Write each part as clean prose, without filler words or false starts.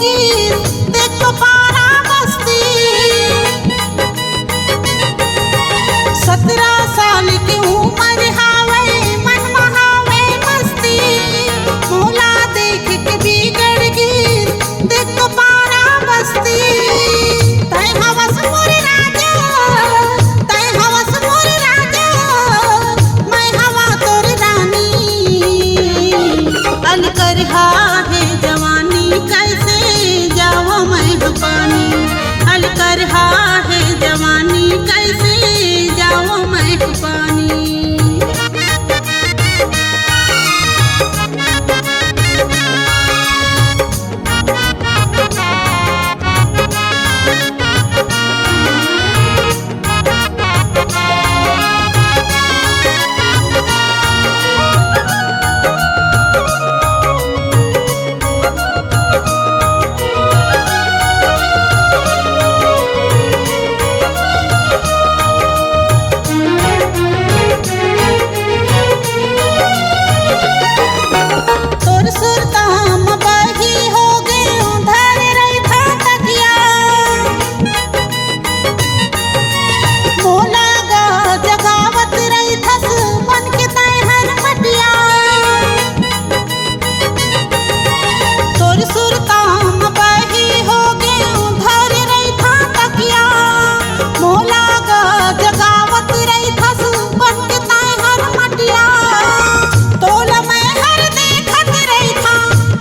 गिर देख तो पारा बस्ती। 17 साल की उम्र हावे मन महावे मस्ती। मोला देख के बिगड़ गिर देख तो पारा बस्ती। तय हवस मोर राजा, तय हवस मोर राजा, मैं हवा तोर रानी। अल कर है जवानी कैसे जाओ मैं पानी। अल कर है जवानी कैसे जाओ मैं पानी। तोर सुरताम बही हो गए उधर रही था तकिया। मोला गा जगावत रही थस बन के तय हर मटिया। तोर सुरताम बही हो गए उधर रही था तकिया। मोला गा जगावत रही थस बन के तय हर मटिया। तोला मैं हर देखत रही था,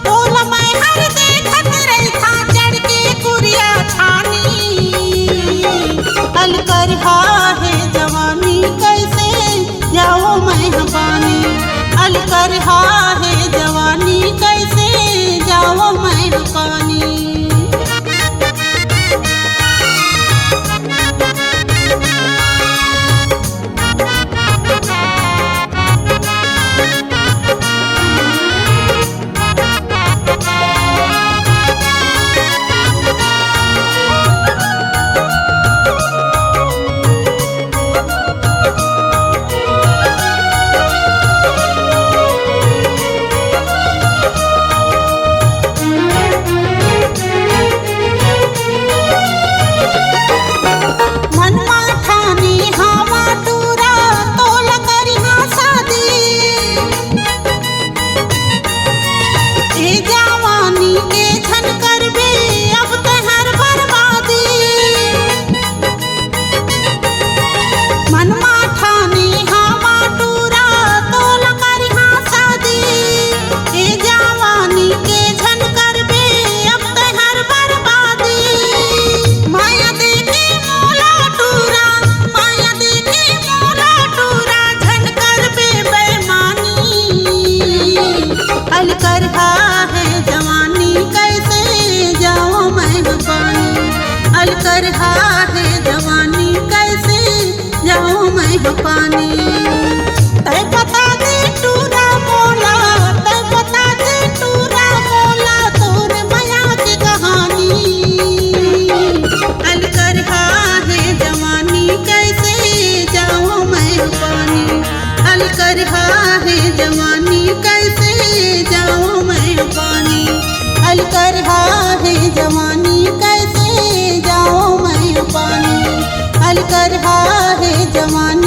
तोला मैं हर देखत रही था चढ़ के कुरिया छानी। अल कर है जवानी कैसे जाओ मैं पानी। अल कर है जवानी कैसे जाओ मैं पानी। मनवा ठानी हवा टूरा तोला करी हाँ शादी। ए जवानी के छन करबे अब तहर बर्बादी। मनवा ठानी हवा टूरा तोला करी हाँ शादी। ए जवानी के छन करबे अब तहर बर्बादी। माया देखे मोला टूरा, माया देखे मोला टूरा झन करबे बेईमानी। अल कर है जवानी कैसे जाओ मैं पानी। अल कर है जवानी कैसे जाओ मैं पानी। तय बता दे टूरा मोला, तय बता दे टूरा मोला तोर माया की कहानी। अल कर है जवानी कैसे जाओ मैं पानी। अल कर है जवानी कैसे जाओ मैं पानी। अल कर है जवानी कैसे जाओ मैं पानी। अल कर है जवानी